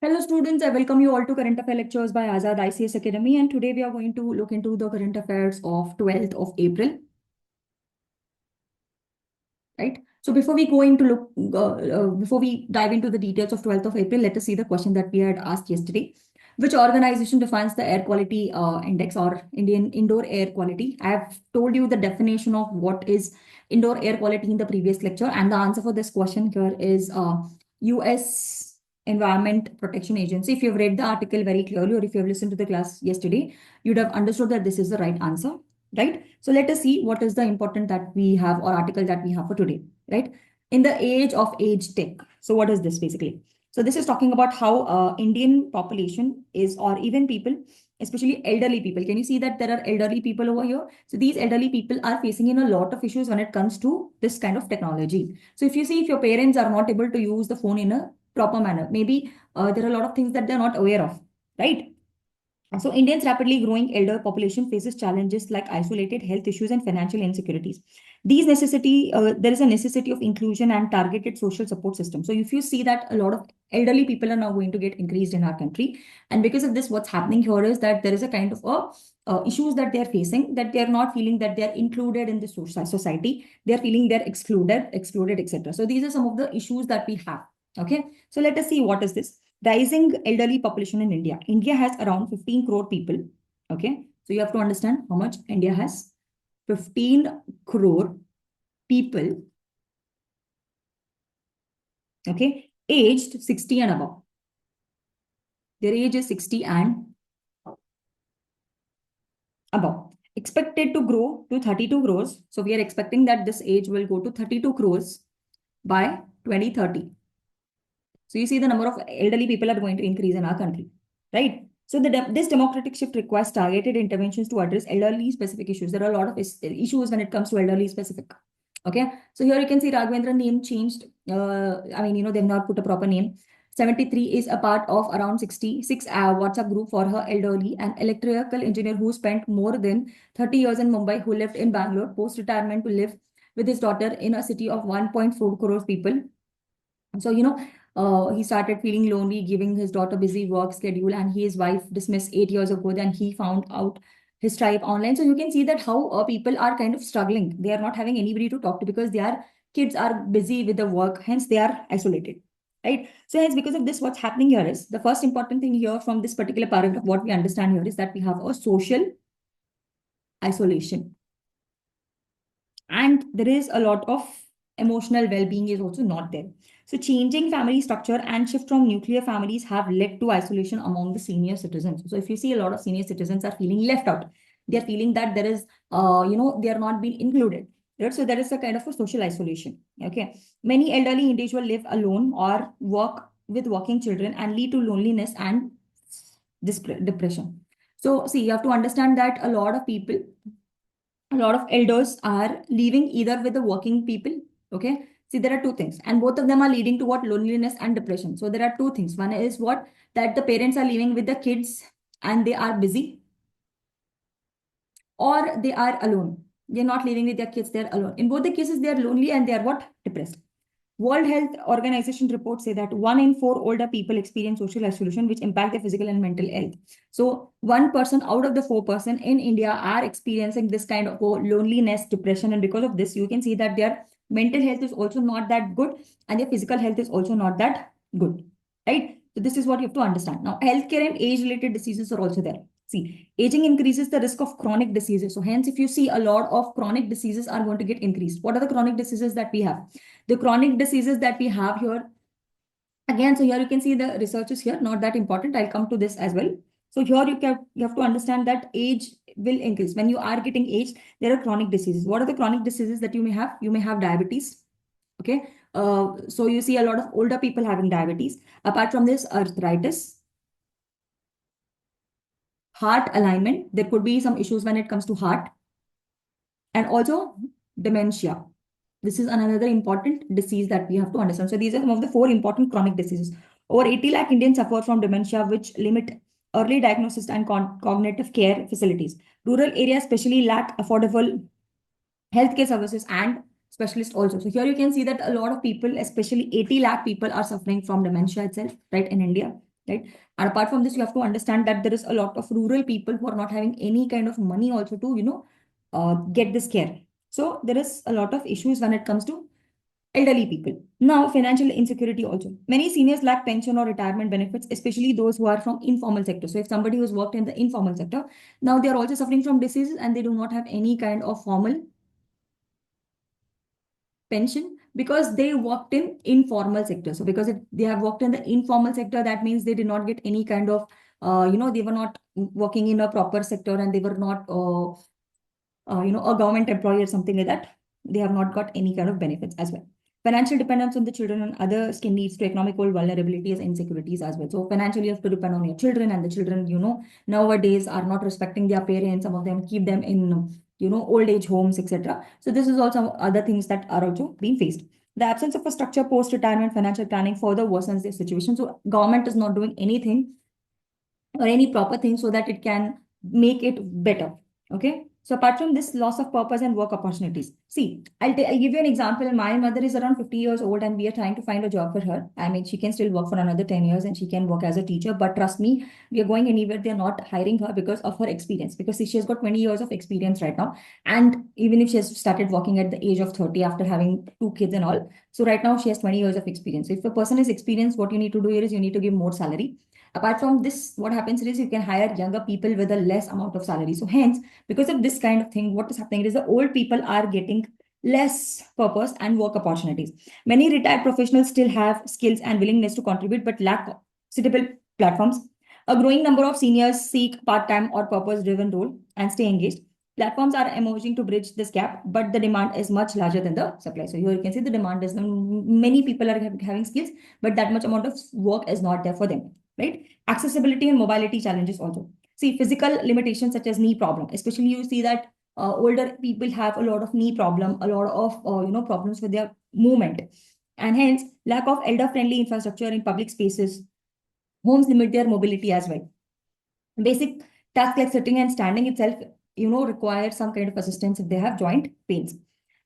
Hello students, I welcome you all to Current Affair Lectures by Azad ICS Academy, and today we are going to look into the current affairs of 12th of April, right? So before we go into before we dive into the details of 12th of April, let us see the question that we had asked yesterday. Which organization defines the air quality index or Indian indoor air quality? I have told you the definition of what is indoor air quality in the previous lecture, and the answer for this question here is US Environment Protection Agency. If you've read the article very clearly, or if you have listened to the class yesterday, you'd have understood that this is the right answer, right? So let us see what is the important that we have or article that we have for today, right? In the age of age tech. So what is this basically? So this is talking about how Indian population is, or even people, especially elderly people. Can you see that there are elderly people over here? So these elderly people are facing in a lot of issues when it comes to this kind of technology. So if you see, if your parents are not able to use the phone in a proper manner, maybe there are a lot of things that they're not aware of, right? So India's rapidly growing elder population faces challenges like isolated health issues and financial insecurities. There is a necessity of inclusion and targeted social support system. So if you see that a lot of elderly people are now going to get increased in our country, and because of this, what's happening here is that there is a kind of issues that they are facing, that they are not feeling that they are included in the society. They are feeling they're excluded, etc. So these are some of the issues that we have. Okay, so let us see what is this. Rising elderly population in India. India has around 15 crore people. Okay. So you have to understand how much India has. 15 crore people. Okay. Aged 60 and above. Their age is 60 and above. Expected to grow to 32 crores. So we are expecting that this age will go to 32 crores by 2030. So you see the number of elderly people are going to increase in our country, right? So this democratic shift requires targeted interventions to address elderly specific issues. There are a lot of issues when it comes to elderly specific. Okay, so here you can see Raghavendra name changed. They've not put a proper name. 73 is a part of around 66 WhatsApp group for her elderly, an electrical engineer who spent more than 30 years in Mumbai, who lived in Bangalore post-retirement to live with his daughter in a city of 1.4 crores people. So, he started feeling lonely, giving his daughter busy work schedule, and his wife dismissed 8 years ago. Then he found out his tribe online. So you can see that how people are kind of struggling. They are not having anybody to talk to because their kids are busy with the work. Hence, they are isolated, right? So hence, because of this, what's happening here is the first important thing here from this particular paragraph, what we understand here is that we have a social isolation. And there is a lot of emotional well-being is also not there. So changing family structure and shift from nuclear families have led to isolation among the senior citizens. So if you see, a lot of senior citizens are feeling left out. They're feeling that there is, they are not being included. Right? So there is a kind of a social isolation. Okay. Many elderly individuals live alone or work with working children and lead to loneliness and depression. So see, you have to understand that a lot of elders are leaving either with the working people. Okay. See, there are two things, and both of them are leading to what? Loneliness and depression. So there are two things. One is what? That the parents are living with the kids and they are busy, or they are alone. They're not living with their kids, they're alone. In both the cases, they are lonely and they are what? Depressed. World Health Organization reports say that 1 in 4 older people experience social isolation, which impact their physical and mental health. So 1% out of the 4% in India are experiencing this kind of loneliness, depression, and because of this, you can see that their mental health is also not that good, and their physical health is also not that good, right? So this is what you have to understand. Now, healthcare and age-related diseases are also there. See, aging increases the risk of chronic diseases. So hence, if you see, a lot of chronic diseases are going to get increased. What are the chronic diseases that we have? The chronic diseases that we have here, again, so here you can see the research is here, not that important. I'll come to this as well. So here you have to understand that age will increase. When you are getting aged, there are chronic diseases. What are the chronic diseases that you may have? You may have diabetes. Okay. So you see a lot of older people having diabetes. Apart from this, arthritis, heart alignment. There could be some issues when it comes to heart, and also dementia. This is another important disease that we have to understand. So these are some of the 4 important chronic diseases. Over 80 lakh Indians suffer from dementia, which limit early diagnosis and cognitive care facilities. Rural areas especially lack affordable healthcare services and specialists also. So here you can see that a lot of people, especially 80 lakh people, are suffering from dementia itself, right, in India. right? And apart from this, you have to understand that there is a lot of rural people who are not having any kind of money also to, get this care. So there is a lot of issues when it comes to elderly people. Now, financial insecurity also. Many seniors lack pension or retirement benefits, especially those who are from informal sector. So if somebody who's worked in the informal sector, now they are also suffering from diseases and they do not have any kind of formal pension because they worked in informal sector. So because they have worked in the informal sector, that means they did not get any kind of, they were not working in a proper sector and they were not, a government employee or something like that. They have not got any kind of benefits as well. Financial dependence on the children and others can lead to economical vulnerabilities and insecurities as well. So financially, you have to depend on your children, and the children, nowadays are not respecting their parents. Some of them keep them in, old age homes, etc. So this is also other things that are also being faced. The absence of a structure post-retirement financial planning further worsens the situation. So government is not doing anything or any proper thing so that it can make it better. Okay. So apart from this, loss of purpose and work opportunities. See, I'll give you an example. My mother is around 50 years old and we are trying to find a job for her. I mean, she can still work for another 10 years and she can work as a teacher. But trust me, we are going anywhere. They're not hiring her because of her experience. Because see, she has got 20 years of experience right now. And even if she has started working at the age of 30 after having 2 kids and all. So right now she has 20 years of experience. So if a person is experienced, what you need to do here is you need to give more salary. Apart from this, what happens is you can hire younger people with a less amount of salary. So hence, because of this kind of thing, what is happening is the old people are getting less purpose and work opportunities. Many retired professionals still have skills and willingness to contribute, but lack suitable platforms. A growing number of seniors seek part-time or purpose-driven role and stay engaged. Platforms are emerging to bridge this gap, but the demand is much larger than the supply. So here you can see the demand is many people are having skills, but that much amount of work is not there for them, right? Accessibility and mobility challenges also. See, physical limitations such as knee problem, especially you see that older people have a lot of knee problem, a lot of problems with their movement, and hence lack of elder friendly infrastructure in public spaces. Homes limit their mobility as well. Basic tasks like sitting and standing itself, require some kind of assistance if they have joint pains.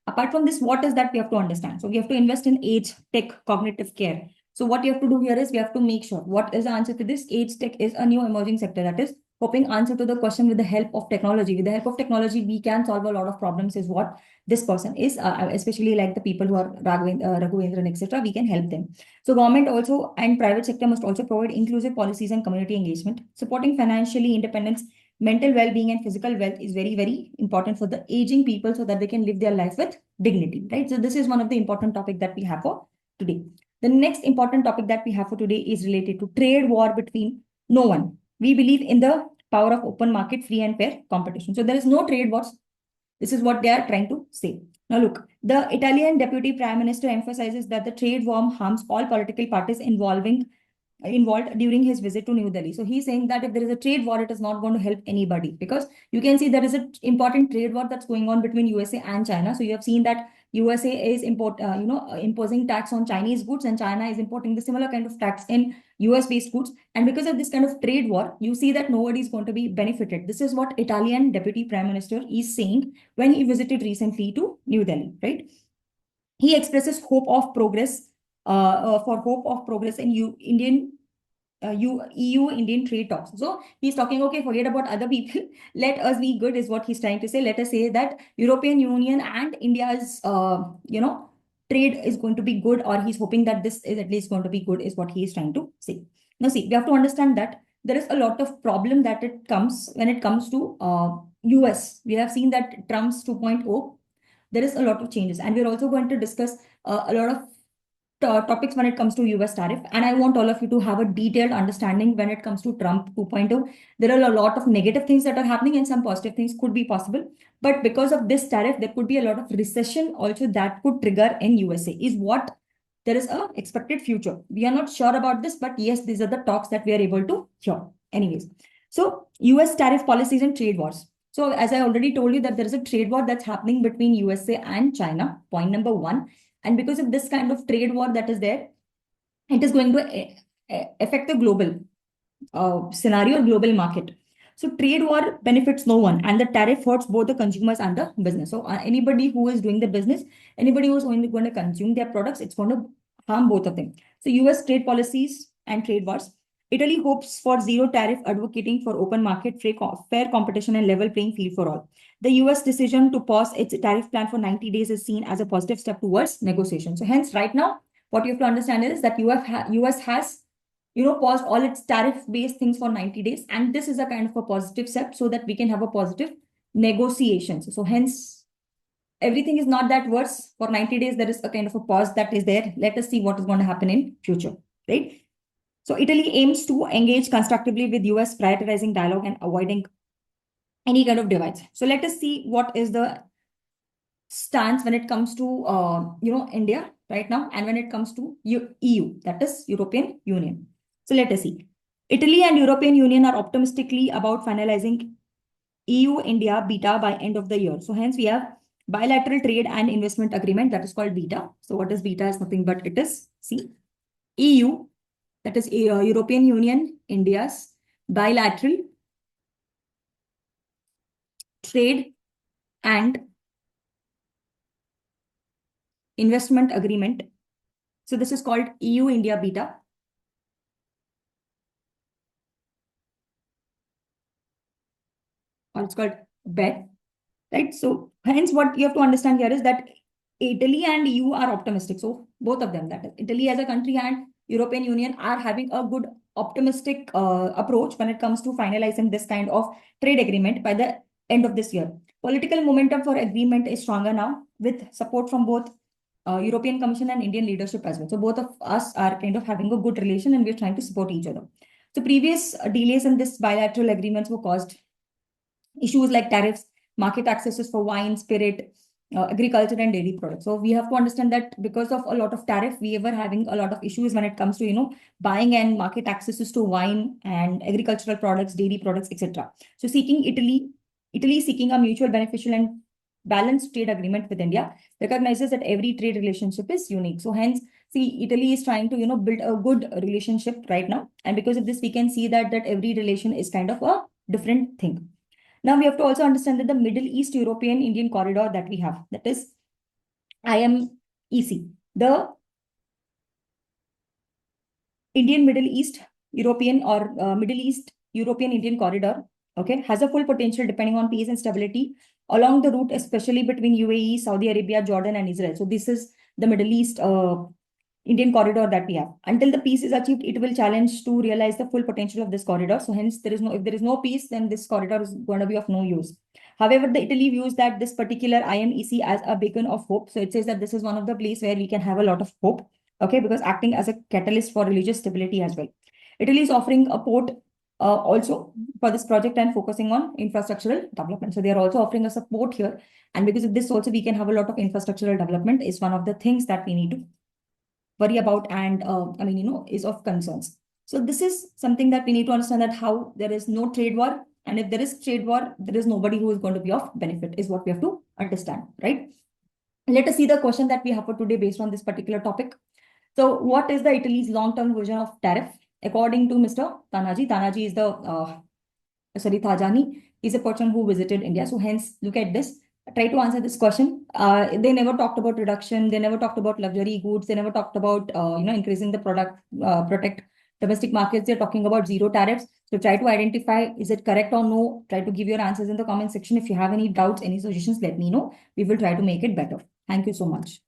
Apart from this, what is that we have to understand? So we have to invest in age tech cognitive care. So what you have to do here is we have to make sure what is the answer to this. Age tech is a new emerging sector that is hoping answer to the question with the help of technology. With the help of technology, we can solve a lot of problems is what this person is, especially like the people who are Raghavendran, etc. We can help them. So government also and private sector must also provide inclusive policies and community engagement. Supporting financially independence, mental well-being and physical wealth is very, very important for the aging people so that they can live their life with dignity, right? So this is one of the important topic that we have for today. The next important topic that we have for today is related to trade war between no one. We believe in the power of open market, free and fair competition. So there is no trade wars. This is what they are trying to say. Now look, the Italian Deputy Prime Minister emphasizes that the trade war harms all political parties involved during his visit to New Delhi. So he's saying that if there is a trade war, it is not going to help anybody because you can see there is an important trade war that's going on between USA and China. So you have seen that USA is imposing tax on Chinese goods and China is importing the similar kind of tax in US based goods. And because of this kind of trade war, you see that nobody is going to be benefited. This is what Italian Deputy Prime Minister is saying when he visited recently to New Delhi, right? He expresses hope of progress in EU-Indian trade talks. So he's talking, okay, forget about other people. Let us be good is what he's trying to say. Let us say that European Union and India's, trade is going to be good, or he's hoping that this is at least going to be good is what he is trying to say. Now, see, we have to understand that there is a lot of problem that it comes when it comes to US. We have seen that Trump's 2.0, there is a lot of changes. And we're also going to discuss a lot of topics when it comes to US tariff. And I want all of you to have a detailed understanding when it comes to Trump 2.0. There are a lot of negative things that are happening and some positive things could be possible. But because of this tariff, there could be a lot of recession also that could trigger in USA is what there is a expected future. We are not sure about this, but yes, these are the talks that we are able to hear. Anyways, so US tariff policies and trade wars. So as I already told you that there is a trade war that's happening between USA and China, point number one. And because of this kind of trade war that is there, it is going to affect the global scenario, global market. So trade war benefits no one, and the tariff hurts both the consumers and the business. So anybody who is doing the business, anybody who is going to consume their products, it's going to harm both of them. So US trade policies and trade wars. Italy hopes for zero tariff, advocating for open market, fair competition, and level playing field for all. The US decision to pause its tariff plan for 90 days is seen as a positive step towards negotiation. So hence, right now, what you have to understand is that US has paused all its tariff-based things for 90 days. And this is a kind of a positive step so that we can have a positive negotiations. So hence, everything is not that worse. For 90 days, there is a kind of a pause that is there. Let us see what is going to happen in future, right? So Italy aims to engage constructively with US, prioritizing dialogue and avoiding any kind of divides. So let us see what is the stance when it comes to India right now, and when it comes to EU, that is European Union. So let us see. Italy and European Union are optimistically about finalizing EU-India beta by end of the year. So hence we have bilateral trade and investment agreement that is called beta. So what is beta is nothing but it is EU, that is European Union, India's bilateral trade and investment agreement. So this is called EU-India beta. Or it's called BET, right? So hence what you have to understand here is that Italy and EU are optimistic. So both of them, that is Italy as a country and European Union, are having a good optimistic approach when it comes to finalizing this kind of trade agreement by the end of this year. Political momentum for agreement is stronger now with support from both European Commission and Indian leadership as well. So both of us are kind of having a good relation and we're trying to support each other. So previous delays in this bilateral agreements were caused issues like tariffs, market accesses for wine, spirit, agriculture, and dairy products. So we have to understand that because of a lot of tariff, we were having a lot of issues when it comes to buying and market accesses to wine and agricultural products, dairy products, etc. So Italy seeking a mutual beneficial and balanced trade agreement with India recognizes that every trade relationship is unique. So hence, see, Italy is trying to build a good relationship right now, and because of this, we can see that every relation is kind of a different thing. Now we have to also understand that the Middle East European Indian corridor that we have, that is IMEC, the Indian Middle East European or Middle East European Indian corridor, okay, has a full potential depending on peace and stability along the route, especially between UAE, Saudi Arabia, Jordan, and Israel. So this is the Middle East Indian corridor that we have. Until the peace is achieved, it will challenge to realize the full potential of this corridor. So hence, if there is no peace, then this corridor is going to be of no use. However, the Italy views that this particular IMEC as a beacon of hope. So it says that this is one of the place where we can have a lot of hope, okay, because acting as a catalyst for religious stability as well. Italy is offering a port also for this project and focusing on infrastructural development. So they are also offering a support here. And because of this also, we can have a lot of infrastructural development is one of the things that we need to worry about and is of concerns. So this is something that we need to understand, that how there is no trade war, and if there is trade war, there is nobody who is going to be of benefit, is what we have to understand, right? Let us see the question that we have for today based on this particular topic. So what is the Italy's long-term vision of tariff? According to Mr. Tanaji is the Tajani is a person who visited India. So hence, look at this. Try to answer this question. They never talked about reduction. They never talked about luxury goods. They never talked about increasing the protect domestic markets. They're talking about zero tariffs. So try to identify, is it correct or no? Try to give your answers in the comment section. If you have any doubts, any suggestions, let me know. We will try to make it better. Thank you so much.